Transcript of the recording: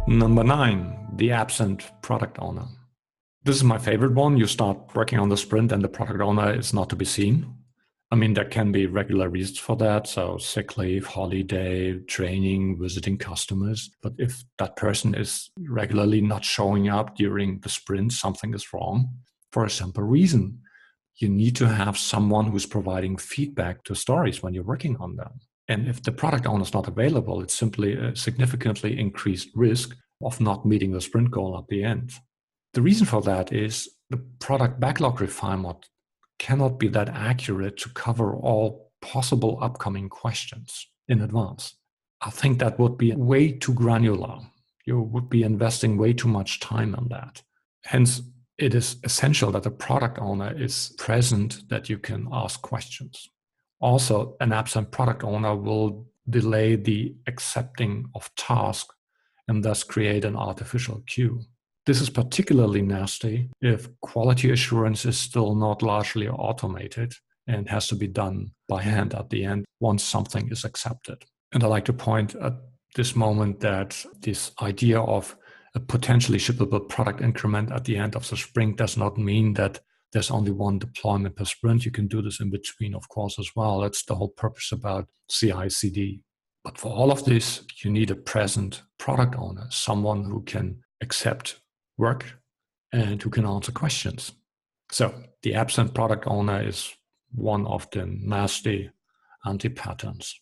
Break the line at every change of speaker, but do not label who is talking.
Number 9, the absent product owner. This is my favorite one. You start working on the sprint and the product owner is not to be seen. I mean, there can be regular reasons for that. So sick leave, holiday, training, visiting customers. But if that person is regularly not showing up during the sprint, something is wrong for a simple reason. You need to have someone who's providing feedback to stories when you're working on them. And if the product owner is not available, it's simply a significantly increased risk of not meeting the sprint goal at the end. The reason for that is the product backlog refinement cannot be that accurate to cover all possible upcoming questions in advance. I think that would be way too granular. You would be investing way too much time on that. Hence, it is essential that the product owner is present, that you can ask questions. Also, an absent product owner will delay the accepting of tasks and thus create an artificial queue. This is particularly nasty if quality assurance is still not largely automated and has to be done by hand at the end once something is accepted. And I like to point at this moment that this idea of a potentially shippable product increment at the end of the sprint does not mean that there's only one deployment per sprint. You can do this in between, of course, as well. That's the whole purpose about CI/CD. But for all of this, you need a present product owner, someone who can accept work and who can answer questions. So the absent product owner is one of the nasty anti-patterns.